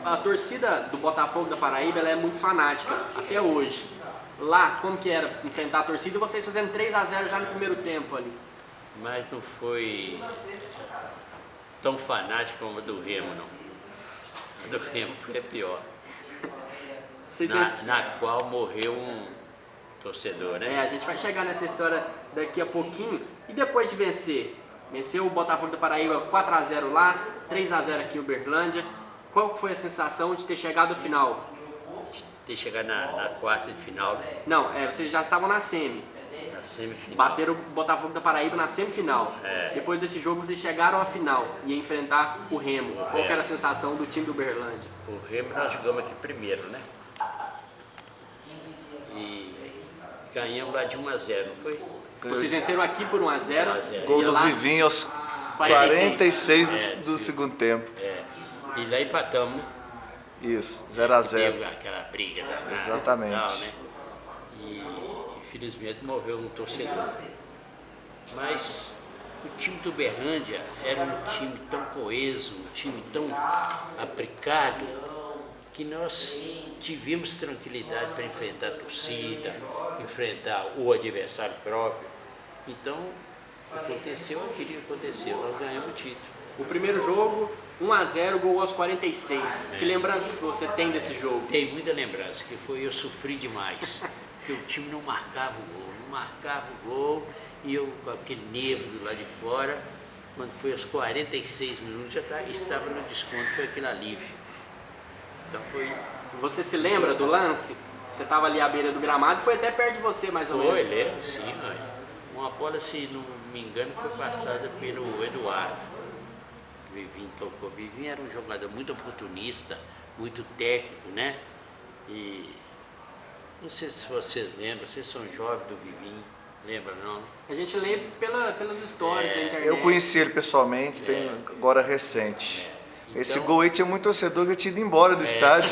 A torcida do Botafogo da Paraíba ela é muito fanática, até hoje. Lá, como que era enfrentar a torcida, vocês fazendo 3 a 0 já no primeiro tempo ali. Mas não foi tão fanático como a do Remo, não. A do Remo foi a pior. Na qual morreu um torcedor, né? A gente vai chegar nessa história daqui a pouquinho. E depois de venceu o Botafogo da Paraíba 4 a 0 lá, 3 a 0 aqui em Uberlândia. Qual foi a sensação de ter chegado ao final? Ter chegado na quarta de final. Não, vocês já estavam na semi. Na semifinal. Bateram o Botafogo da Paraíba na semifinal. Depois desse jogo vocês chegaram à final e enfrentar o Remo. Qual que era a sensação do time do Uberlândia? O Remo nós jogamos aqui primeiro, né? E ganhamos lá de 1 a 0, não foi? Vocês venceram aqui por 1 a 0. Gol do Vivinho aos 46 do segundo tempo. E lá empatamos, né? Isso, 0 a 0. Deu aquela briga da Exatamente. Tal, né? E infelizmente morreu um torcedor. Mas o time do Uberlândia era um time tão coeso, um time tão aplicado, que nós tivemos tranquilidade para enfrentar a torcida, enfrentar o adversário próprio. Então, aconteceu aquilo que aconteceu, nós ganhamos o título. O primeiro jogo, 1 a 0, gol aos 46. Que lembranças você tem desse jogo? Tem muita lembrança, que foi eu sofri demais, porque o time não marcava o gol, e eu com aquele nervo lá de fora, quando foi aos 46 minutos, já estava no desconto, foi aquele alívio. Então foi... Você se lembra do lance? Você estava ali à beira do gramado, foi até perto de você, mais ou menos. Foi, lembro, sim. Uma bola, se não me engano, foi passada pelo Eduardo. O Vivinho tocou. O Vivinho era um jogador muito oportunista, muito técnico, né? E não sei se vocês lembram, vocês são jovens do Vivinho, lembra não? A gente lembra pelas histórias da internet. Eu conheci ele pessoalmente, tem agora recente. Então, esse gol aí tinha muito torcedor que tinha ido embora do estádio,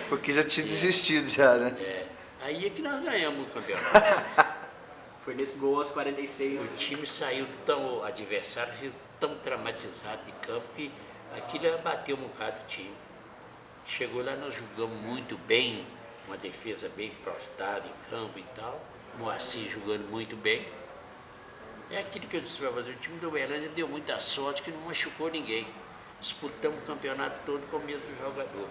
porque já tinha desistido já, né? Aí é que nós ganhamos o campeonato. Foi nesse gol aos 46. O time saiu o adversário saiu tão traumatizado de campo que aquilo abateu um bocado o time. Chegou lá, nós jogamos muito bem, uma defesa bem postada em campo e tal. Moacir jogando muito bem. É aquilo que eu disse para você, o time do Uberlândia deu muita sorte que não machucou ninguém. Disputamos o campeonato todo com o mesmo jogador.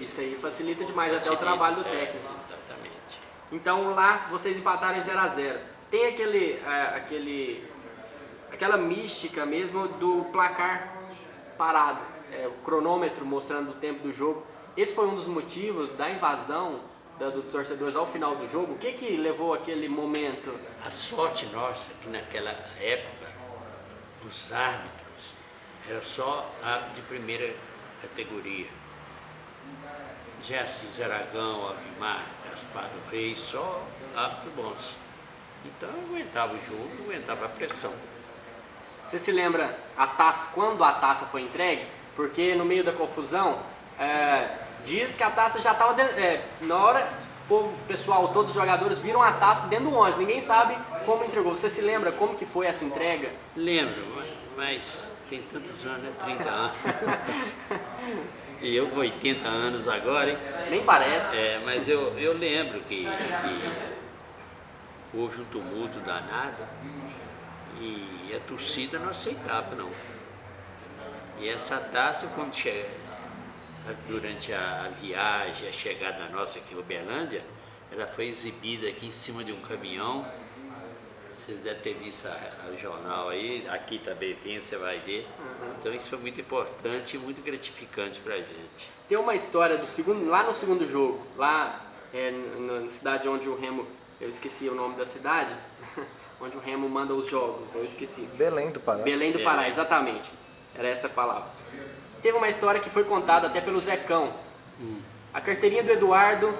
Isso aí facilita demais até o trabalho do técnico. Exatamente. Então lá vocês empataram em 0 a 0. Tem aquela mística mesmo do placar parado, o cronômetro mostrando o tempo do jogo. Esse foi um dos motivos da invasão dos torcedores ao final do jogo. O que levou aquele momento? A sorte nossa que naquela época os árbitros eram só árbitros de primeira categoria. Assis Aragão, Alvimar, Gaspar do Rei, só árbitros bons. Então eu aguentava o jogo, aguentava a pressão. Você se lembra quando a taça foi entregue? Porque no meio da confusão, diz que a taça já estava... na hora, o pessoal, todos os jogadores viram a taça dentro do ônibus. Ninguém sabe como entregou. Você se lembra como que foi essa entrega? Lembro, mas tem tantos anos, né? 30 anos. E eu com 80 anos agora, hein? Nem parece. Mas eu lembro que houve um tumulto danado e a torcida não aceitava, não. E essa taça, durante a viagem, a chegada nossa aqui em Uberlândia, ela foi exibida aqui em cima de um caminhão. Vocês devem ter visto o jornal aí, aqui também tem, você vai ver. Então isso foi muito importante e muito gratificante pra gente. Tem uma história lá no segundo jogo, lá na cidade onde o Remo, eu esqueci o nome da cidade, onde o Remo manda os jogos, eu esqueci. Belém do Pará. Belém do Pará, exatamente. Era essa a palavra. Teve uma história que foi contada até pelo Zecão. A carteirinha do Eduardo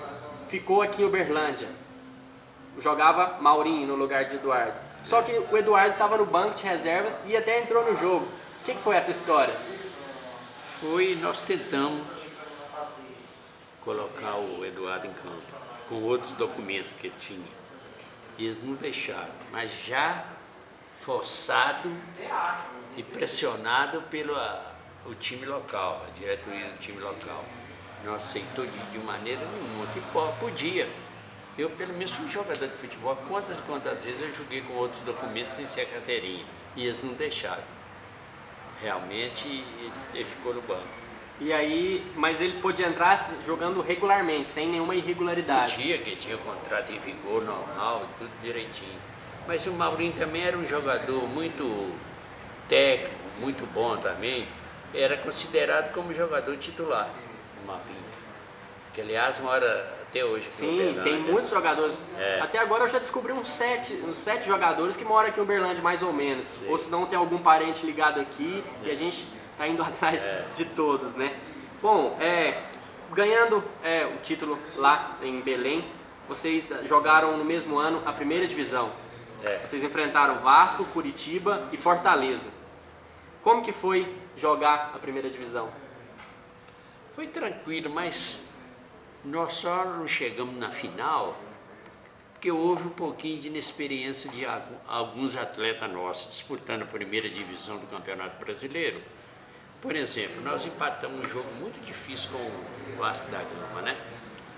ficou aqui em Uberlândia. Jogava Maurinho no lugar de Eduardo. Só que o Eduardo estava no banco de reservas e até entrou no jogo. O que foi essa história? Nós tentamos colocar o Eduardo em campo, com outros documentos que ele tinha. E eles não deixaram, mas já forçado e pressionado o time local, a diretoria do time local. Não aceitou de maneira nenhuma, que podia. Eu, pelo menos, fui jogador de futebol. Quantas e quantas vezes eu joguei com outros documentos sem ser carteirinha. E eles não deixaram. Realmente, ele ficou no banco. E aí, mas ele podia entrar jogando regularmente, sem nenhuma irregularidade. Podia, que tinha contrato em vigor normal, tudo direitinho. Mas o Maurinho também era um jogador muito técnico, muito bom também. Era considerado como jogador titular, o Maurinho. Que, aliás, mora até hoje aqui. Sim, tem muitos jogadores. Até agora eu já descobri uns sete jogadores que moram aqui em Uberlândia, mais ou menos. Sim. Ou se não tem algum parente ligado aqui, e a gente tá indo atrás de todos, né? Bom, ganhando o título lá em Belém, vocês jogaram no mesmo ano a primeira divisão. Vocês enfrentaram Vasco, Curitiba e Fortaleza. Como que foi jogar a primeira divisão? Foi tranquilo, mas nós só não chegamos na final porque houve um pouquinho de inexperiência de alguns atletas nossos disputando a primeira divisão do Campeonato Brasileiro. Por exemplo, nós empatamos um jogo muito difícil com o Vasco da Gama, né?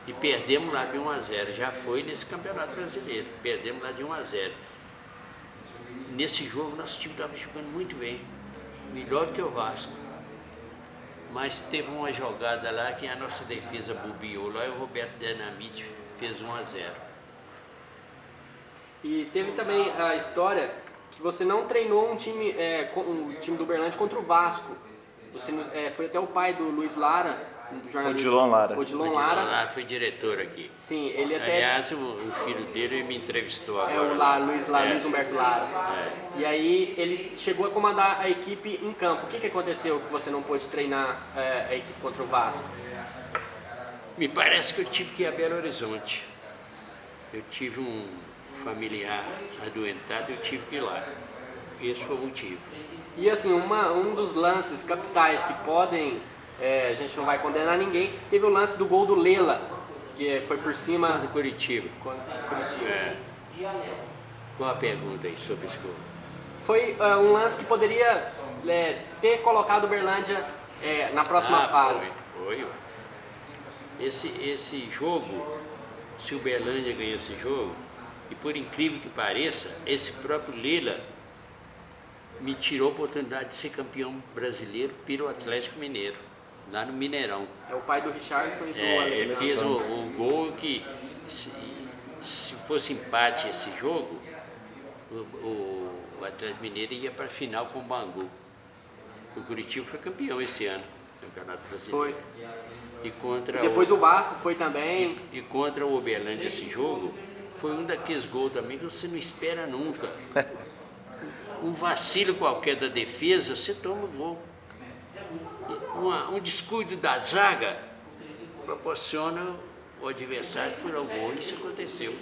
E perdemos lá de 1-0, já foi nesse Campeonato Brasileiro, perdemos lá de 1-0. Nesse jogo, nosso time estava jogando muito bem, melhor do que o Vasco. Mas teve uma jogada lá que a nossa defesa bobeou lá e o Roberto Dinamite fez 1-0. E teve também a história que você não treinou um time do Uberlândia contra o Vasco. Você foi até o pai do Luiz Lara, jornalista. Odilon Lara foi diretor aqui. Sim, ele até... Aliás, o filho dele me entrevistou agora. Luiz Humberto Lara. E aí ele chegou a comandar a equipe em campo. O que aconteceu que você não pôde treinar a equipe contra o Vasco? Me parece que eu tive que ir a Belo Horizonte. Eu tive um familiar adoentado, eu tive que ir lá. Esse foi o motivo. E assim, um dos lances capitais que podem, a gente não vai condenar ninguém, teve o lance do gol do Lela, que foi por cima do Curitiba. Qual a pergunta aí sobre esse gol? Foi um lance que poderia ter colocado o Uberlândia na próxima fase. Foi. Esse jogo, se o Uberlândia ganhar esse jogo, e por incrível que pareça, esse próprio Lela me tirou a oportunidade de ser campeão brasileiro pelo Atlético Mineiro, lá no Mineirão. É o pai do Richardson e do Ele fez o gol que, se fosse empate esse jogo, o Atlético Mineiro ia para a final com o Bangu. O Curitiba foi campeão esse ano, Campeonato Brasileiro. Foi. Depois o Vasco foi também. E contra o Uberlândia esse jogo, foi um daqueles gols também que você não espera nunca. Um vacilo qualquer da defesa, você toma o gol. Um descuido da zaga proporciona o adversário furar o gol. Isso aconteceu.